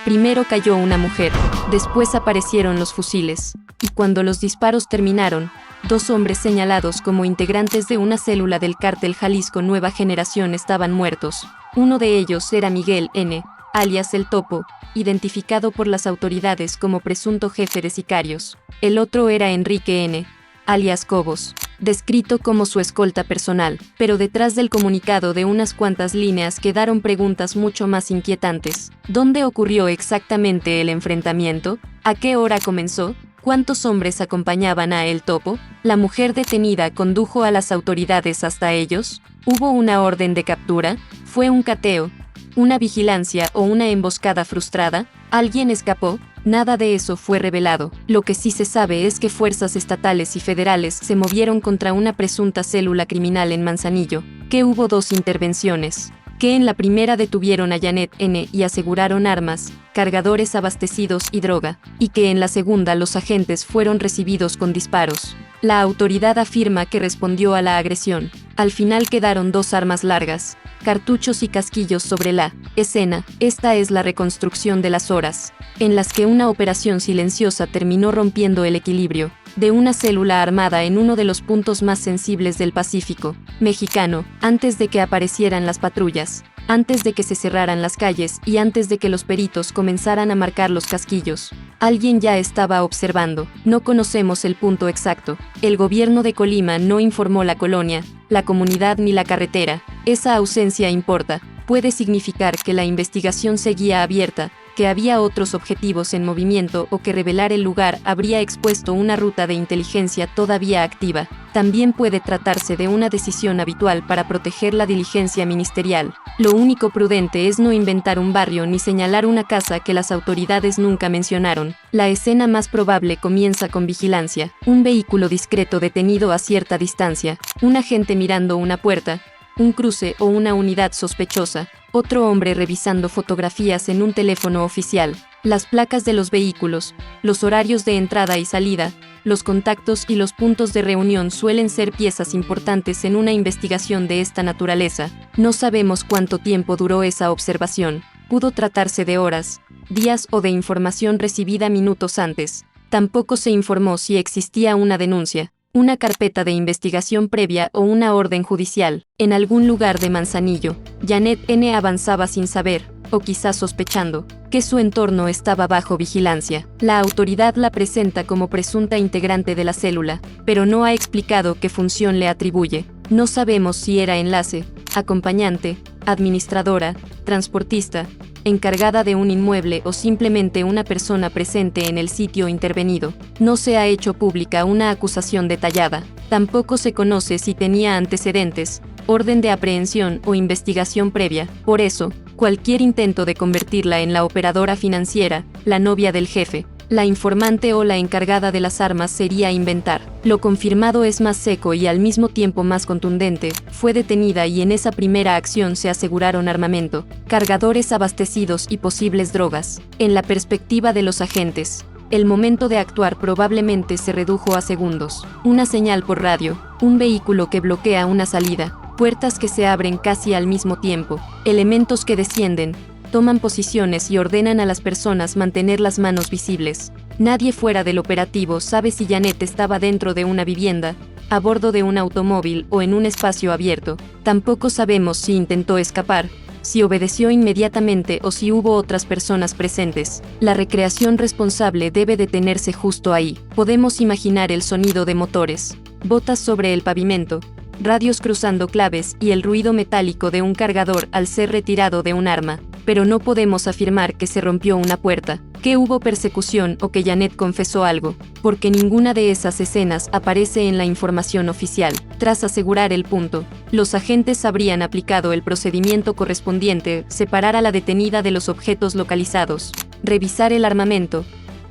Primero cayó una mujer, después aparecieron los fusiles, y cuando los disparos terminaron, 2 hombres señalados como integrantes de una célula del cártel Jalisco Nueva Generación estaban muertos. Uno de ellos era Miguel N., alias El Topo, identificado por las autoridades como presunto jefe de sicarios. El otro era Enrique N., alias Cobos, descrito como su escolta personal, pero detrás del comunicado de unas cuantas líneas quedaron preguntas mucho más inquietantes. ¿Dónde ocurrió exactamente el enfrentamiento? ¿A qué hora comenzó? ¿Cuántos hombres acompañaban a El Topo? ¿La mujer detenida condujo a las autoridades hasta ellos? ¿Hubo una orden de captura? ¿Fue un cateo? ¿Una vigilancia o una emboscada frustrada? ¿Alguien escapó? Nada de eso fue revelado. Lo que sí se sabe es que fuerzas estatales y federales se movieron contra una presunta célula criminal en Manzanillo, que hubo 2 intervenciones, que en la primera detuvieron a Janet N. y aseguraron armas, cargadores abastecidos y droga, y que en la segunda los agentes fueron recibidos con disparos. La autoridad afirma que respondió a la agresión. Al final quedaron 2 armas largas, cartuchos y casquillos sobre la escena. Esta es la reconstrucción de las horas en las que una operación silenciosa terminó rompiendo el equilibrio de una célula armada en uno de los puntos más sensibles del Pacífico mexicano, antes de que aparecieran las patrullas, antes de que se cerraran las calles y antes de que los peritos comenzaran a marcar los casquillos. Alguien ya estaba observando. No conocemos el punto exacto. El gobierno de Colima no informó la colonia, la comunidad ni la carretera. Esa ausencia importa. Puede significar que la investigación seguía abierta, que había otros objetivos en movimiento o que revelar el lugar habría expuesto una ruta de inteligencia todavía activa. También puede tratarse de una decisión habitual para proteger la diligencia ministerial. Lo único prudente es no inventar un barrio ni señalar una casa que las autoridades nunca mencionaron. La escena más probable comienza con vigilancia, un vehículo discreto detenido a cierta distancia, un agente mirando una puerta, un cruce o una unidad sospechosa, otro hombre revisando fotografías en un teléfono oficial, las placas de los vehículos, los horarios de entrada y salida, los contactos y los puntos de reunión suelen ser piezas importantes en una investigación de esta naturaleza. No sabemos cuánto tiempo duró esa observación. Pudo tratarse de horas, días o de información recibida minutos antes. Tampoco se informó si existía una denuncia, una carpeta de investigación previa o una orden judicial. En algún lugar de Manzanillo, Janet N. avanzaba sin saber, o quizás sospechando, que su entorno estaba bajo vigilancia. La autoridad la presenta como presunta integrante de la célula, pero no ha explicado qué función le atribuye. No sabemos si era enlace, acompañante, administradora, transportista, encargada de un inmueble o simplemente una persona presente en el sitio intervenido. No se ha hecho pública una acusación detallada. Tampoco se conoce si tenía antecedentes, orden de aprehensión o investigación previa. Por eso, cualquier intento de convertirla en la operadora financiera, la novia del jefe, la informante o la encargada de las armas sería inventar. Lo confirmado es más seco y al mismo tiempo más contundente. Fue detenida y en esa primera acción se aseguraron armamento, cargadores abastecidos y posibles drogas. En la perspectiva de los agentes, el momento de actuar probablemente se redujo a segundos. Una señal por radio, un vehículo que bloquea una salida, puertas que se abren casi al mismo tiempo, elementos que descienden, toman posiciones y ordenan a las personas mantener las manos visibles. Nadie fuera del operativo sabe si Janet estaba dentro de una vivienda, a bordo de un automóvil o en un espacio abierto. Tampoco sabemos si intentó escapar, si obedeció inmediatamente o si hubo otras personas presentes. La recreación responsable debe detenerse justo ahí. Podemos imaginar el sonido de motores, botas sobre el pavimento, radios cruzando claves y el ruido metálico de un cargador al ser retirado de un arma. Pero no podemos afirmar que se rompió una puerta, que hubo persecución o que Janet confesó algo, porque ninguna de esas escenas aparece en la información oficial. Tras asegurar el punto, los agentes habrían aplicado el procedimiento correspondiente, separar a la detenida de los objetos localizados, revisar el armamento,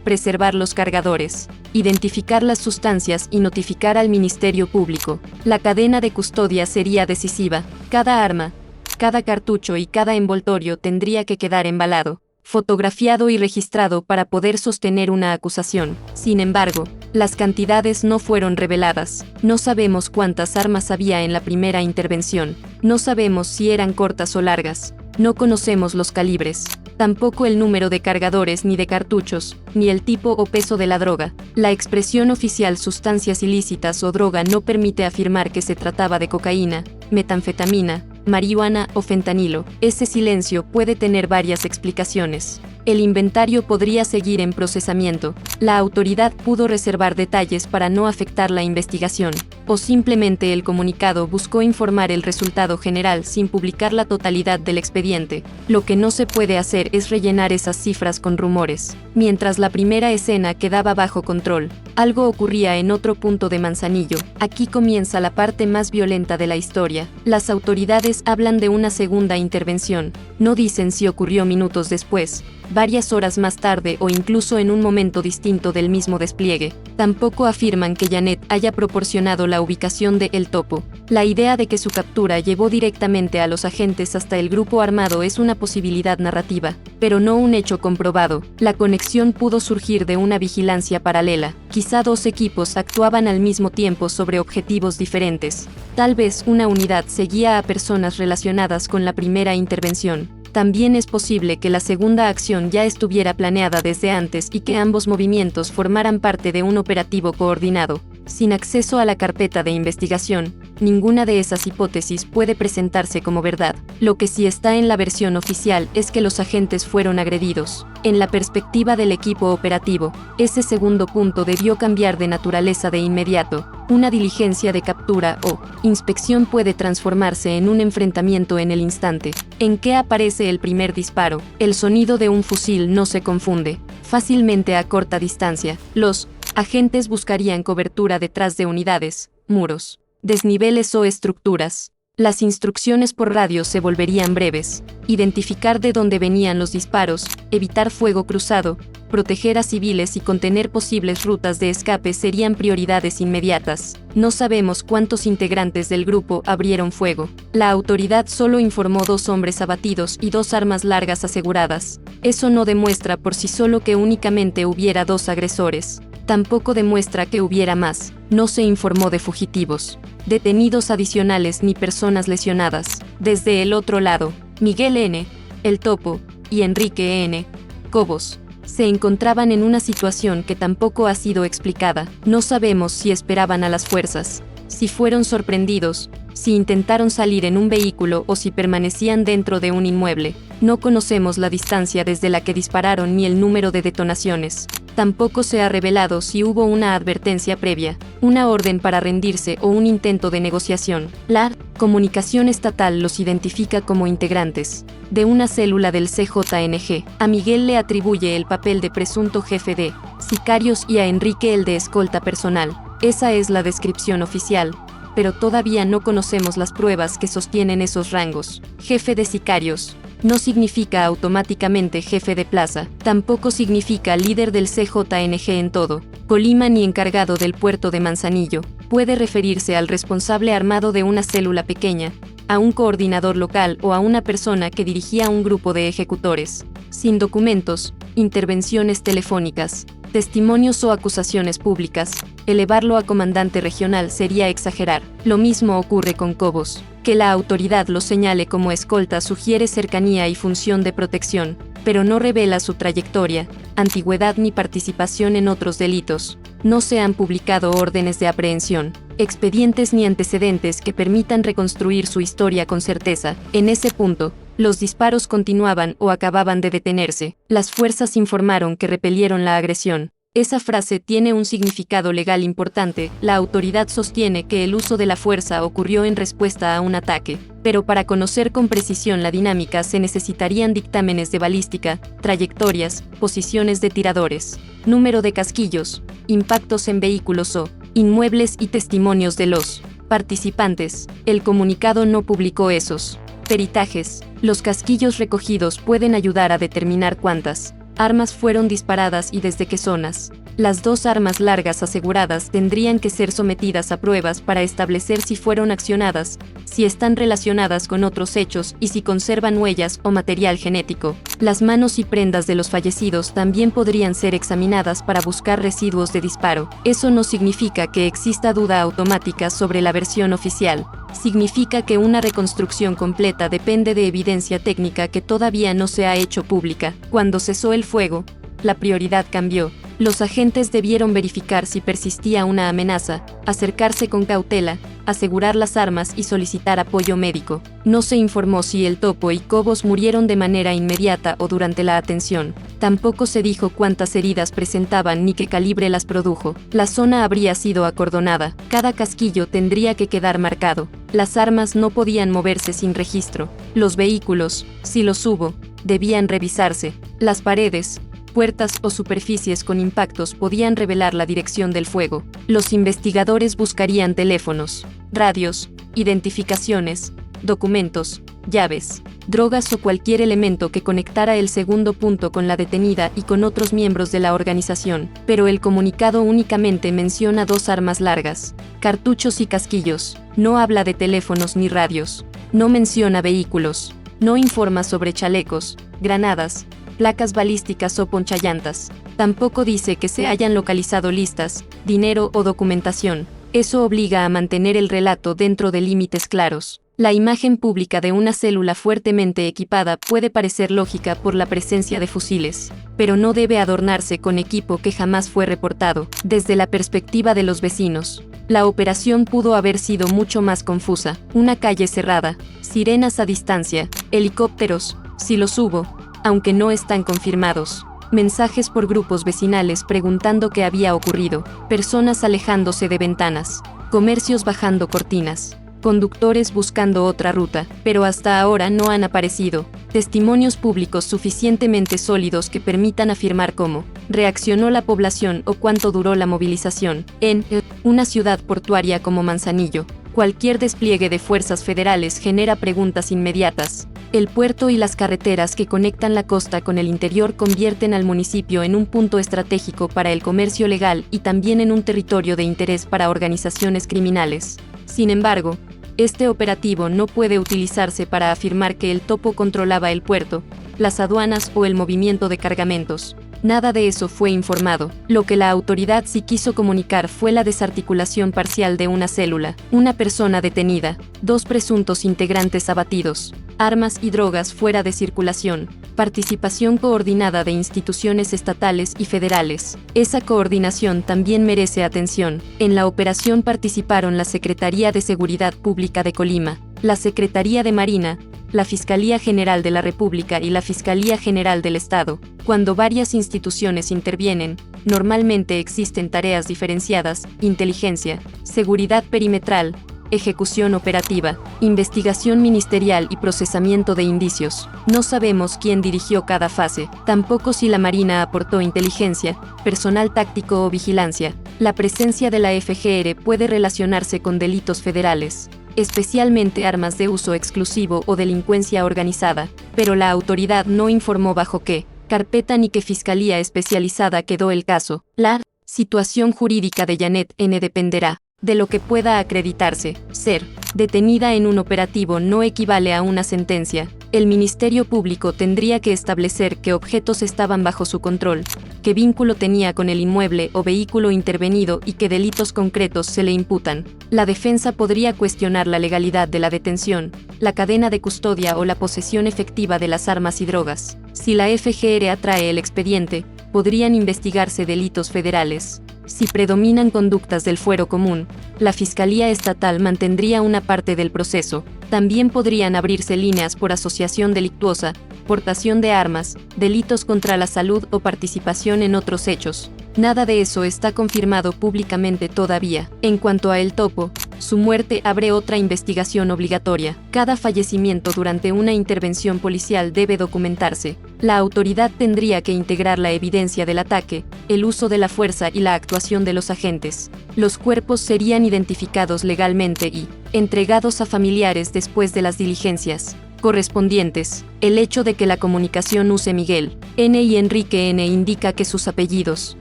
preservar los cargadores, identificar las sustancias y notificar al Ministerio Público. La cadena de custodia sería decisiva. Cada arma, cada cartucho y cada envoltorio tendría que quedar embalado, fotografiado y registrado para poder sostener una acusación. Sin embargo, las cantidades no fueron reveladas. No sabemos cuántas armas había en la primera intervención. No sabemos si eran cortas o largas. No conocemos los calibres, tampoco el número de cargadores ni de cartuchos, ni el tipo o peso de la droga. La expresión oficial sustancias ilícitas o droga no permite afirmar que se trataba de cocaína, metanfetamina, marihuana o fentanilo. Ese silencio puede tener varias explicaciones. El inventario podría seguir en procesamiento. La autoridad pudo reservar detalles para no afectar la investigación. O simplemente el comunicado buscó informar el resultado general sin publicar la totalidad del expediente. Lo que no se puede hacer es rellenar esas cifras con rumores. Mientras la primera escena quedaba bajo control, algo ocurría en otro punto de Manzanillo. Aquí comienza la parte más violenta de la historia. Las autoridades hablan de una segunda intervención. No dicen si ocurrió minutos después, varias horas más tarde o incluso en un momento distinto del mismo despliegue. Tampoco afirman que Janet haya proporcionado la ubicación de El Topo. La idea de que su captura llevó directamente a los agentes hasta el grupo armado es una posibilidad narrativa, pero no un hecho comprobado. La conexión pudo surgir de una vigilancia paralela. Quizá dos equipos actuaban al mismo tiempo sobre objetivos diferentes. Tal vez una unidad seguía a personas relacionadas con la primera intervención. También es posible que la segunda acción ya estuviera planeada desde antes y que ambos movimientos formaran parte de un operativo coordinado. Sin acceso a la carpeta de investigación, ninguna de esas hipótesis puede presentarse como verdad. Lo que sí está en la versión oficial es que los agentes fueron agredidos. En la perspectiva del equipo operativo, ese segundo punto debió cambiar de naturaleza de inmediato. Una diligencia de captura o inspección puede transformarse en un enfrentamiento en el instante. ¿En qué aparece el primer disparo? El sonido de un fusil no se confunde fácilmente a corta distancia. Los agentes buscarían cobertura detrás de unidades, muros, desniveles o estructuras. Las instrucciones por radio se volverían breves. Identificar de dónde venían los disparos, evitar fuego cruzado, proteger a civiles y contener posibles rutas de escape serían prioridades inmediatas. No sabemos cuántos integrantes del grupo abrieron fuego. La autoridad solo informó 2 hombres abatidos y 2 armas largas aseguradas. Eso no demuestra por sí solo que únicamente hubiera 2 agresores. Tampoco demuestra que hubiera más. No se informó de fugitivos, detenidos adicionales ni personas lesionadas. Desde el otro lado, Miguel N., El Topo, y Enrique N. Cobos se encontraban en una situación que tampoco ha sido explicada. No sabemos si esperaban a las fuerzas, si fueron sorprendidos, si intentaron salir en un vehículo o si permanecían dentro de un inmueble. No conocemos la distancia desde la que dispararon ni el número de detonaciones. Tampoco se ha revelado si hubo una advertencia previa, una orden para rendirse o un intento de negociación. La comunicación estatal los identifica como integrantes de una célula del CJNG. A Miguel le atribuye el papel de presunto jefe de sicarios y a Enrique el de escolta personal. Esa es la descripción oficial, pero todavía no conocemos las pruebas que sostienen esos rangos. Jefe de sicarios no significa automáticamente jefe de plaza, tampoco significa líder del CJNG en todo, Colima ni encargado del puerto de Manzanillo. Puede referirse al responsable armado de una célula pequeña, a un coordinador local o a una persona que dirigía un grupo de ejecutores. Sin documentos, intervenciones telefónicas, testimonios o acusaciones públicas, elevarlo a comandante regional sería exagerar. Lo mismo ocurre con Cobos. Que la autoridad lo señale como escolta sugiere cercanía y función de protección, pero no revela su trayectoria, antigüedad ni participación en otros delitos. No se han publicado órdenes de aprehensión, expedientes ni antecedentes que permitan reconstruir su historia con certeza. En ese punto, los disparos continuaban o acababan de detenerse. Las fuerzas informaron que repelieron la agresión. Esa frase tiene un significado legal importante. La autoridad sostiene que el uso de la fuerza ocurrió en respuesta a un ataque, pero para conocer con precisión la dinámica se necesitarían dictámenes de balística, trayectorias, posiciones de tiradores, número de casquillos, impactos en vehículos o inmuebles y testimonios de los participantes. El comunicado no publicó esos peritajes. Los casquillos recogidos pueden ayudar a determinar cuántas armas fueron disparadas y desde qué zonas. Las 2 armas largas aseguradas tendrían que ser sometidas a pruebas para establecer si fueron accionadas, si están relacionadas con otros hechos y si conservan huellas o material genético. Las manos y prendas de los fallecidos también podrían ser examinadas para buscar residuos de disparo. Eso no significa que exista duda automática sobre la versión oficial. significa que una reconstrucción completa depende de evidencia técnica que todavía no se ha hecho pública. Cuando cesó el fuego, la prioridad cambió. Los agentes debieron verificar si persistía una amenaza, acercarse con cautela, asegurar las armas y solicitar apoyo médico. No se informó si el Topo y Cobos murieron de manera inmediata o durante la atención. Tampoco se dijo cuántas heridas presentaban ni qué calibre las produjo. La zona habría sido acordonada. Cada casquillo tendría que quedar marcado. Las armas no podían moverse sin registro. Los vehículos, si los hubo, debían revisarse. Las paredes, puertas o superficies con impactos podían revelar la dirección del fuego. Los investigadores buscarían teléfonos, radios, identificaciones, documentos, llaves, drogas o cualquier elemento que conectara el segundo punto con la detenida y con otros miembros de la organización. Pero el comunicado únicamente menciona 2 armas largas, cartuchos y casquillos. No habla de teléfonos ni radios. No menciona vehículos. No informa sobre chalecos, granadas, placas balísticas o ponchallantas. Tampoco dice que se hayan localizado listas, dinero o documentación. Eso obliga a mantener el relato dentro de límites claros. La imagen pública de una célula fuertemente equipada puede parecer lógica por la presencia de fusiles, pero no debe adornarse con equipo que jamás fue reportado. Desde la perspectiva de los vecinos, la operación pudo haber sido mucho más confusa. Una calle cerrada, sirenas a distancia, helicópteros, si los hubo, aunque no están confirmados. Mensajes por grupos vecinales preguntando qué había ocurrido, personas alejándose de ventanas, comercios bajando cortinas, conductores buscando otra ruta, pero hasta ahora no han aparecido testimonios públicos suficientemente sólidos que permitan afirmar cómo reaccionó la población o cuánto duró la movilización. En una ciudad portuaria como Manzanillo, cualquier despliegue de fuerzas federales genera preguntas inmediatas. El puerto y las carreteras que conectan la costa con el interior convierten al municipio en un punto estratégico para el comercio legal y también en un territorio de interés para organizaciones criminales. Sin embargo, este operativo no puede utilizarse para afirmar que el Topo controlaba el puerto, las aduanas o el movimiento de cargamentos. Nada de eso fue informado. Lo que la autoridad sí quiso comunicar fue la desarticulación parcial de una célula, una persona detenida, 2 presuntos integrantes abatidos, armas y drogas fuera de circulación, participación coordinada de instituciones estatales y federales. Esa coordinación también merece atención. En la operación participaron la Secretaría de Seguridad Pública de Colima, la Secretaría de Marina, la Fiscalía General de la República y la Fiscalía General del Estado. Cuando varias instituciones intervienen, normalmente existen tareas diferenciadas: inteligencia, seguridad perimetral, ejecución operativa, investigación ministerial y procesamiento de indicios. No sabemos quién dirigió cada fase, tampoco si la Marina aportó inteligencia, personal táctico o vigilancia. La presencia de la FGR puede relacionarse con delitos federales, especialmente armas de uso exclusivo o delincuencia organizada, pero la autoridad no informó bajo qué carpeta ni qué fiscalía especializada quedó el caso. La situación jurídica de Janet N. dependerá de lo que pueda acreditarse. Ser detenida en un operativo no equivale a una sentencia. El Ministerio Público tendría que establecer qué objetos estaban bajo su control, qué vínculo tenía con el inmueble o vehículo intervenido y qué delitos concretos se le imputan. La defensa podría cuestionar la legalidad de la detención, la cadena de custodia o la posesión efectiva de las armas y drogas. Si la FGR atrae el expediente, podrían investigarse delitos federales. Si predominan conductas del fuero común, la Fiscalía Estatal mantendría una parte del proceso. También podrían abrirse líneas por asociación delictuosa, portación de armas, delitos contra la salud o participación en otros hechos. Nada de eso está confirmado públicamente todavía. En cuanto a El Topo, su muerte abre otra investigación obligatoria. Cada fallecimiento durante una intervención policial debe documentarse. La autoridad tendría que integrar la evidencia del ataque, el uso de la fuerza y la actuación de los agentes. Los cuerpos serían identificados legalmente y entregados a familiares después de las diligencias correspondientes. El hecho de que la comunicación use Miguel N. y Enrique N. indica que sus apellidos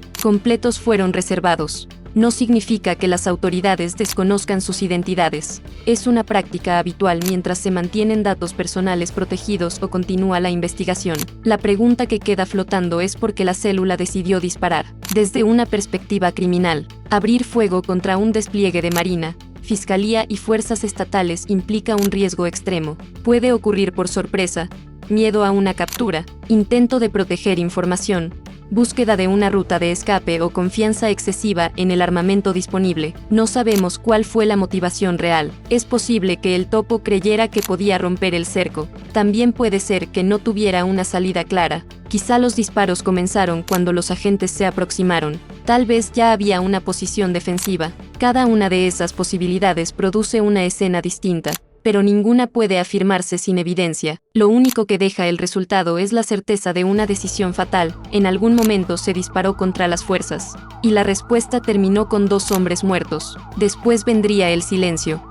completos fueron reservados. No significa que las autoridades desconozcan sus identidades. Es una práctica habitual mientras se mantienen datos personales protegidos o continúa la investigación. La pregunta que queda flotando es por qué la célula decidió disparar. Desde una perspectiva criminal, abrir fuego contra un despliegue de Marina, fiscalía y fuerzas estatales implica un riesgo extremo. Puede ocurrir por sorpresa, miedo a una captura, intento de proteger información, búsqueda de una ruta de escape o confianza excesiva en el armamento disponible. No sabemos cuál fue la motivación real. Es posible que el topo creyera que podía romper el cerco. También puede ser que no tuviera una salida clara. Quizá los disparos comenzaron cuando los agentes se aproximaron. Tal vez ya había una posición defensiva. Cada una de esas posibilidades produce una escena distinta, pero ninguna puede afirmarse sin evidencia. Lo único que deja el resultado es la certeza de una decisión fatal. En algún momento se disparó contra las fuerzas, y la respuesta terminó con 2 hombres muertos. Después vendría el silencio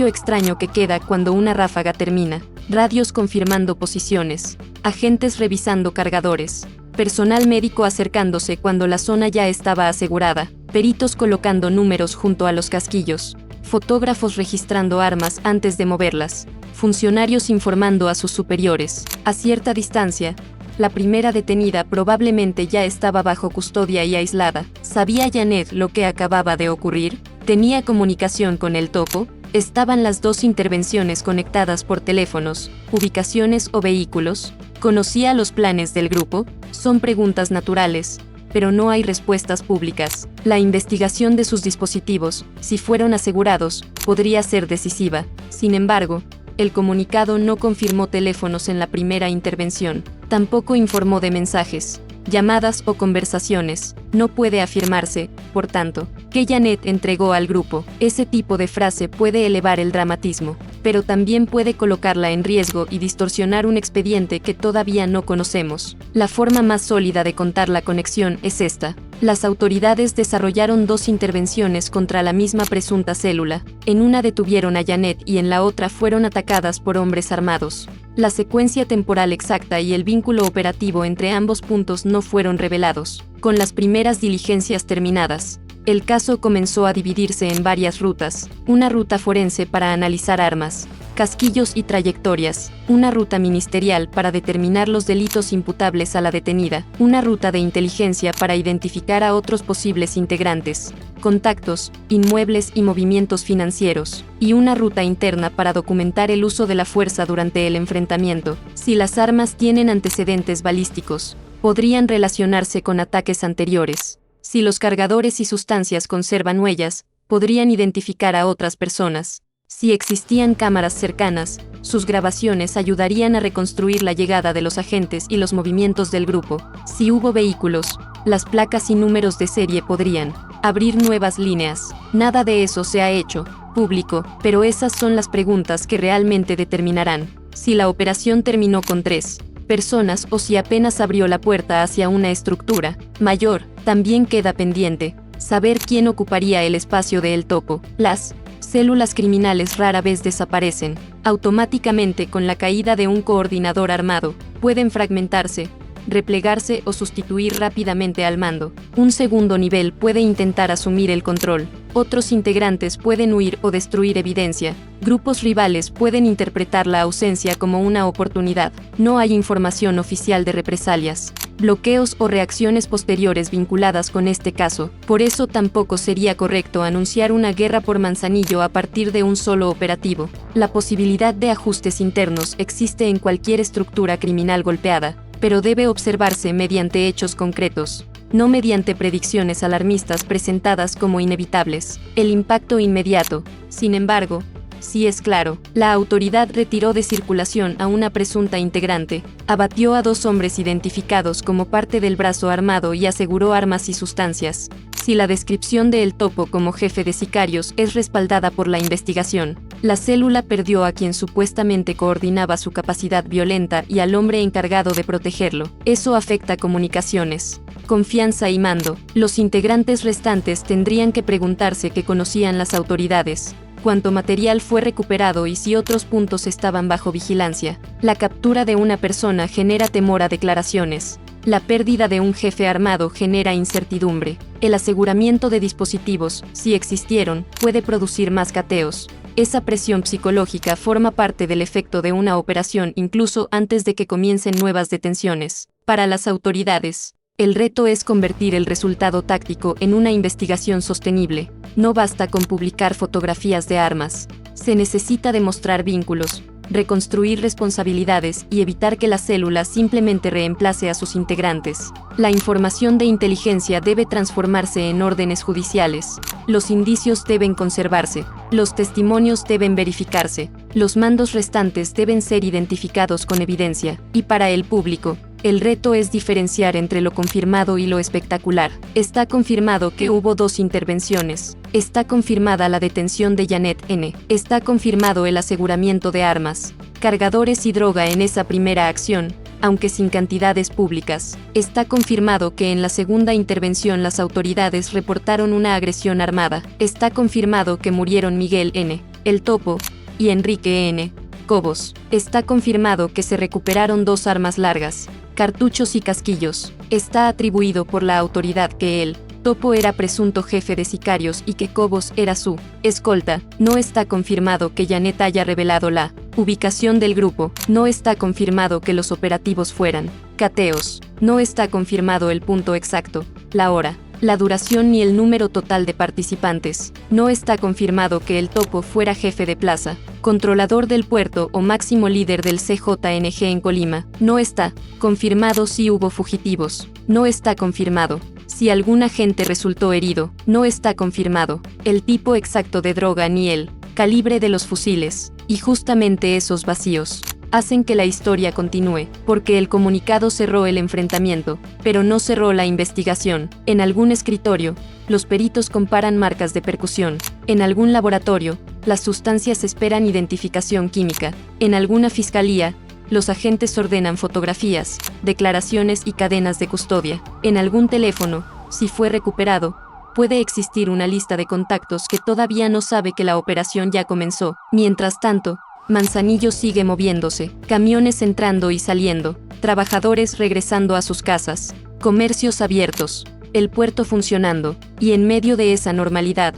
extraño que queda cuando una ráfaga termina. Radios confirmando posiciones, agentes revisando cargadores, personal médico acercándose cuando la zona ya estaba asegurada, peritos colocando números junto a los casquillos, fotógrafos registrando armas antes de moverlas, funcionarios informando a sus superiores. A cierta distancia, la primera detenida probablemente ya estaba bajo custodia y aislada. ¿Sabía Janet lo que acababa de ocurrir? ¿Tenía comunicación con el topo? ¿Estaban las 2 intervenciones conectadas por teléfonos, ubicaciones o vehículos? ¿Conocía los planes del grupo? Son preguntas naturales, pero no hay respuestas públicas. La investigación de sus dispositivos, si fueron asegurados, podría ser decisiva. Sin embargo, el comunicado no confirmó teléfonos en la primera intervención. Tampoco informó de mensajes, llamadas o conversaciones. No puede afirmarse, por tanto, que Janet entregó al grupo. Ese tipo de frase puede elevar el dramatismo, pero también puede colocarla en riesgo y distorsionar un expediente que todavía no conocemos. La forma más sólida de contar la conexión es esta. Las autoridades desarrollaron 2 intervenciones contra la misma presunta célula. En una detuvieron a Janet y en la otra fueron atacadas por hombres armados. La secuencia temporal exacta y el vínculo operativo entre ambos puntos no fueron revelados. Con las primeras diligencias terminadas, el caso comenzó a dividirse en varias rutas. Una ruta forense para analizar armas, casquillos y trayectorias, una ruta ministerial para determinar los delitos imputables a la detenida, una ruta de inteligencia para identificar a otros posibles integrantes, contactos, inmuebles y movimientos financieros, y una ruta interna para documentar el uso de la fuerza durante el enfrentamiento. Si las armas tienen antecedentes balísticos, podrían relacionarse con ataques anteriores. Si los cargadores y sustancias conservan huellas, podrían identificar a otras personas. Si existían cámaras cercanas, sus grabaciones ayudarían a reconstruir la llegada de los agentes y los movimientos del grupo. Si hubo vehículos, las placas y números de serie podrían abrir nuevas líneas. Nada de eso se ha hecho público, pero esas son las preguntas que realmente determinarán si la operación terminó con 3 personas o si apenas abrió la puerta hacia una estructura mayor. También queda pendiente saber quién ocuparía el espacio de El Topo. Las células criminales rara vez desaparecen automáticamente con la caída de un coordinador armado. Pueden fragmentarse, replegarse o sustituir rápidamente al mando. Un segundo nivel puede intentar asumir el control. Otros integrantes pueden huir o destruir evidencia. Grupos rivales pueden interpretar la ausencia como una oportunidad. No hay información oficial de represalias, bloqueos o reacciones posteriores vinculadas con este caso. Por eso tampoco sería correcto anunciar una guerra por Manzanillo a partir de un solo operativo. La posibilidad de ajustes internos existe en cualquier estructura criminal golpeada, pero debe observarse mediante hechos concretos, no mediante predicciones alarmistas presentadas como inevitables. El impacto inmediato, sin embargo, sí es claro. La autoridad retiró de circulación a una presunta integrante, abatió a 2 hombres identificados como parte del brazo armado y aseguró armas y sustancias. Si la descripción de El Topo como jefe de sicarios es respaldada por la investigación, la célula perdió a quien supuestamente coordinaba su capacidad violenta y al hombre encargado de protegerlo. Eso afecta comunicaciones, confianza y mando. Los integrantes restantes tendrían que preguntarse qué conocían las autoridades, cuánto material fue recuperado y si otros puntos estaban bajo vigilancia. La captura de una persona genera temor a declaraciones. La pérdida de un jefe armado genera incertidumbre. El aseguramiento de dispositivos, si existieron, puede producir más cateos. Esa presión psicológica forma parte del efecto de una operación incluso antes de que comiencen nuevas detenciones. Para las autoridades, El reto es convertir el resultado táctico en una investigación sostenible. No basta con publicar fotografías de armas. Se necesita demostrar vínculos, reconstruir responsabilidades y evitar que la célula simplemente reemplace a sus integrantes. La información de inteligencia debe transformarse en órdenes judiciales. Los indicios deben conservarse. Los testimonios deben verificarse. Los mandos restantes deben ser identificados con evidencia. Y para el público, el reto es diferenciar entre lo confirmado y lo espectacular. Está confirmado que hubo 2 intervenciones. Está confirmada la detención de Janet N. Está confirmado el aseguramiento de armas, cargadores y droga en esa primera acción, aunque sin cantidades públicas. Está confirmado que en la segunda intervención las autoridades reportaron una agresión armada. Está confirmado que murieron Miguel N., el Topo, y Enrique N. Cobos. Está confirmado que se recuperaron 2 armas largas, cartuchos y casquillos. Está atribuido por la autoridad que el Topo era presunto jefe de sicarios y que Cobos era su escolta. No está confirmado que Janet haya revelado la ubicación del grupo. No está confirmado que los operativos fueran cateos. No está confirmado el punto exacto, la hora, la duración ni el número total de participantes. No está confirmado que el Topo fuera jefe de plaza, controlador del puerto o máximo líder del CJNG en Colima. No está confirmado si hubo fugitivos. No está confirmado si algún agente resultó herido. No está confirmado el tipo exacto de droga ni el calibre de los fusiles. Y justamente esos vacíos hacen que la historia continúe, porque el comunicado cerró el enfrentamiento, pero no cerró la investigación. En algún escritorio, los peritos comparan marcas de percusión. En algún laboratorio, las sustancias esperan identificación química. En alguna fiscalía, los agentes ordenan fotografías, declaraciones y cadenas de custodia. En algún teléfono, si fue recuperado, puede existir una lista de contactos que todavía no sabe que la operación ya comenzó. Mientras tanto, Manzanillo sigue moviéndose, camiones entrando y saliendo, trabajadores regresando a sus casas, comercios abiertos, el puerto funcionando, y en medio de esa normalidad,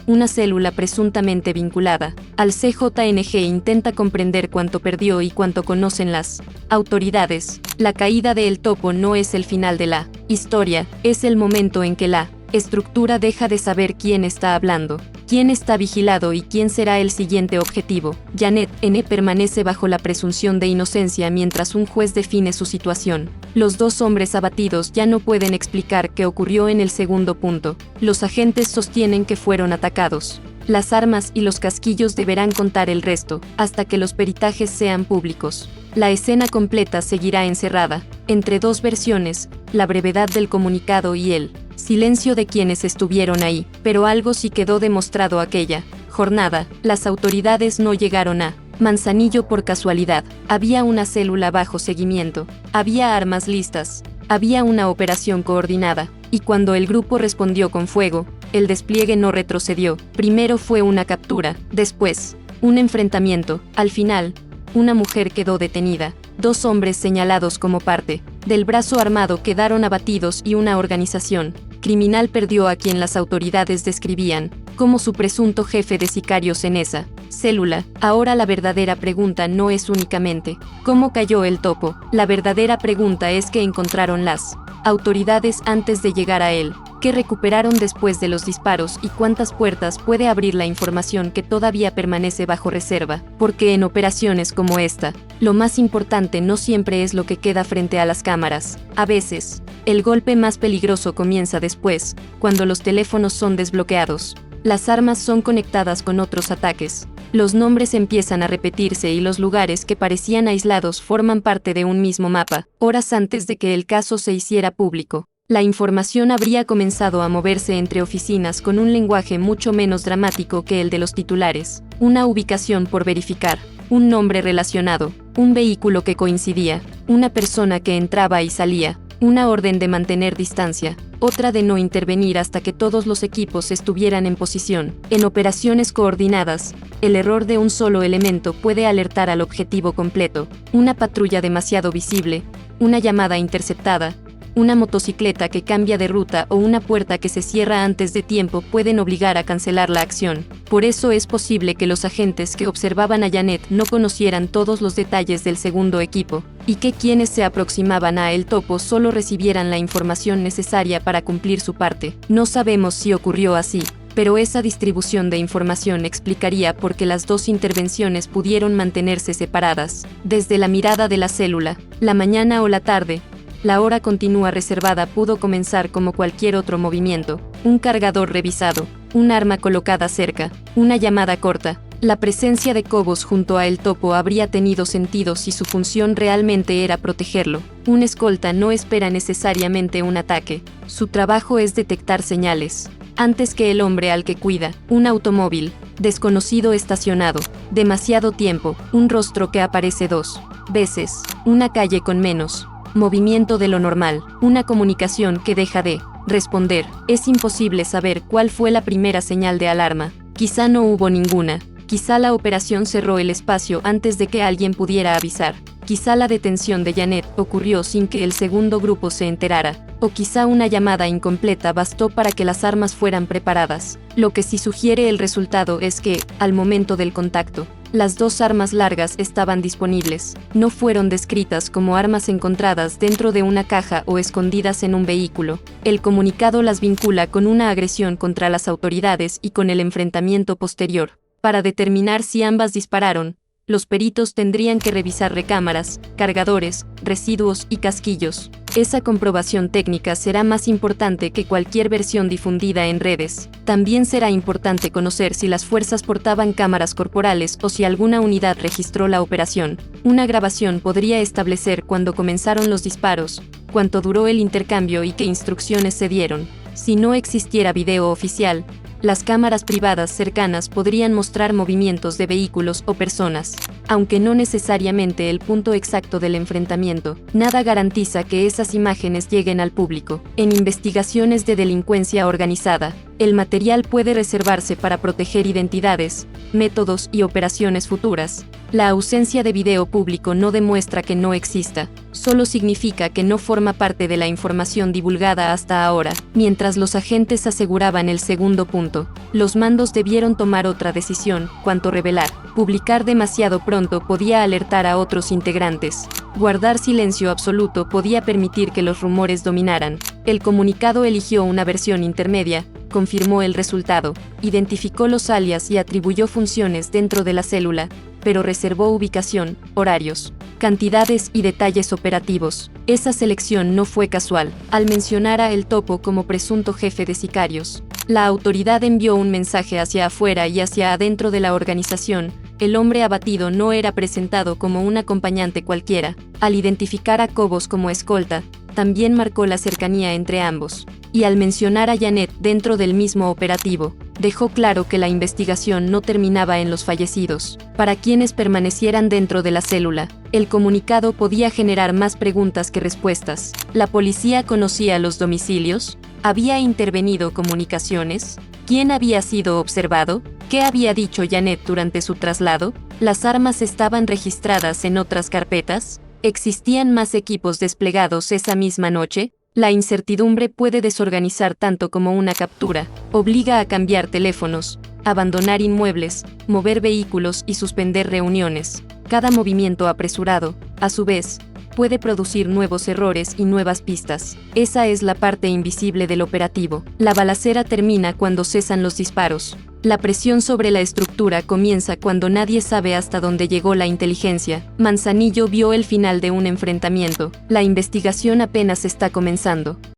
una célula presuntamente vinculada al CJNG intenta comprender cuánto perdió y cuánto conocen las autoridades. La caída de El Topo no es el final de la historia, es el momento en que la estructura deja de saber quién está hablando, quién está vigilado y quién será el siguiente objetivo. Janet N. permanece bajo la presunción de inocencia mientras un juez define su situación. Los 2 hombres abatidos ya no pueden explicar qué ocurrió en el segundo punto. Los agentes sostienen que fueron atacados. Las armas y los casquillos deberán contar el resto, hasta que los peritajes sean públicos. La escena completa seguirá encerrada entre 2 versiones, la brevedad del comunicado y el silencio de quienes estuvieron ahí. Pero algo sí quedó demostrado aquella jornada: las autoridades no llegaron a Manzanillo por casualidad. Había una célula bajo seguimiento, había armas listas, había una operación coordinada, y cuando el grupo respondió con fuego, el despliegue no retrocedió. Primero fue una captura, después un enfrentamiento, al final, una mujer quedó detenida, 2 hombres señalados como parte del brazo armado quedaron abatidos y una organización criminal perdió a quien las autoridades describían como su presunto jefe de sicarios en esa célula. Ahora la verdadera pregunta no es únicamente ¿cómo cayó el Topo? La verdadera pregunta es ¿qué encontraron las autoridades antes de llegar a él? ¿Qué recuperaron después de los disparos y cuántas puertas puede abrir la información que todavía permanece bajo reserva? Porque en operaciones como esta, lo más importante no siempre es lo que queda frente a las cámaras. A veces, el golpe más peligroso comienza después, cuando los teléfonos son desbloqueados. Las armas son conectadas con otros ataques. Los nombres empiezan a repetirse y los lugares que parecían aislados forman parte de un mismo mapa. Horas antes de que el caso se hiciera público, la información habría comenzado a moverse entre oficinas con un lenguaje mucho menos dramático que el de los titulares. Una ubicación por verificar, un nombre relacionado, un vehículo que coincidía, una persona que entraba y salía, una orden de mantener distancia, otra de no intervenir hasta que todos los equipos estuvieran en posición. En operaciones coordinadas, el error de un solo elemento puede alertar al objetivo completo. Una patrulla demasiado visible, una llamada interceptada, una motocicleta que cambia de ruta o una puerta que se cierra antes de tiempo pueden obligar a cancelar la acción. Por eso es posible que los agentes que observaban a Janet no conocieran todos los detalles del segundo equipo, y que quienes se aproximaban a El Topo solo recibieran la información necesaria para cumplir su parte. No sabemos si ocurrió así, pero esa distribución de información explicaría por qué las dos intervenciones pudieron mantenerse separadas. Desde la mirada de la célula, la mañana o la tarde, la hora continua reservada pudo comenzar como cualquier otro movimiento: un cargador revisado, un arma colocada cerca, una llamada corta. La presencia de Cobos junto a El Topo habría tenido sentido si su función realmente era protegerlo. Un escolta no espera necesariamente un ataque. Su trabajo es detectar señales. Antes que el hombre al que cuida, un automóvil, desconocido estacionado, demasiado tiempo, un rostro que aparece 2 veces, una calle con menos movimiento de lo normal, una comunicación que deja de responder. Es imposible saber cuál fue la primera señal de alarma. Quizá no hubo ninguna. Quizá la operación cerró el espacio antes de que alguien pudiera avisar. Quizá la detención de Janet ocurrió sin que el segundo grupo se enterara. O quizá una llamada incompleta bastó para que las armas fueran preparadas. Lo que sí sugiere el resultado es que, al momento del contacto, las dos armas largas estaban disponibles. No fueron descritas como armas encontradas dentro de una caja o escondidas en un vehículo. El comunicado las vincula con una agresión contra las autoridades y con el enfrentamiento posterior. Para determinar si ambas dispararon, los peritos tendrían que revisar recámaras, cargadores, residuos y casquillos. Esa comprobación técnica será más importante que cualquier versión difundida en redes. También será importante conocer si las fuerzas portaban cámaras corporales o si alguna unidad registró la operación. Una grabación podría establecer cuándo comenzaron los disparos, cuánto duró el intercambio y qué instrucciones se dieron. Si no existiera video oficial, las cámaras privadas cercanas podrían mostrar movimientos de vehículos o personas. Aunque no necesariamente el punto exacto del enfrentamiento, nada garantiza que esas imágenes lleguen al público. En investigaciones de delincuencia organizada, el material puede reservarse para proteger identidades, métodos y operaciones futuras. La ausencia de video público no demuestra que no exista, solo significa que no forma parte de la información divulgada hasta ahora. Mientras los agentes aseguraban el segundo punto, los mandos debieron tomar otra decisión: cuánto revelar. Publicar demasiado pronto podía alertar a otros integrantes. Guardar silencio absoluto podía permitir que los rumores dominaran. El comunicado eligió una versión intermedia, confirmó el resultado, identificó los alias y atribuyó funciones dentro de la célula, pero reservó ubicación, horarios, cantidades y detalles operativos. Esa selección no fue casual. Al mencionar a El Topo como presunto jefe de sicarios, la autoridad envió un mensaje hacia afuera y hacia adentro de la organización. El hombre abatido no era presentado como un acompañante cualquiera. Al identificar a Cobos como escolta, también marcó la cercanía entre ambos. Y al mencionar a Janet dentro del mismo operativo, dejó claro que la investigación no terminaba en los fallecidos. Para quienes permanecieran dentro de la célula, el comunicado podía generar más preguntas que respuestas. ¿La policía conocía los domicilios? ¿Había intervenido comunicaciones? ¿Quién había sido observado? ¿Qué había dicho Janet durante su traslado? ¿Las armas estaban registradas en otras carpetas? ¿Existían más equipos desplegados esa misma noche? La incertidumbre puede desorganizar tanto como una captura. Obliga a cambiar teléfonos, abandonar inmuebles, mover vehículos y suspender reuniones. Cada movimiento apresurado, a su vez, puede producir nuevos errores y nuevas pistas. Esa es la parte invisible del operativo. La balacera termina cuando cesan los disparos. La presión sobre la estructura comienza cuando nadie sabe hasta dónde llegó la inteligencia. Manzanillo vio el final de un enfrentamiento. La investigación apenas está comenzando.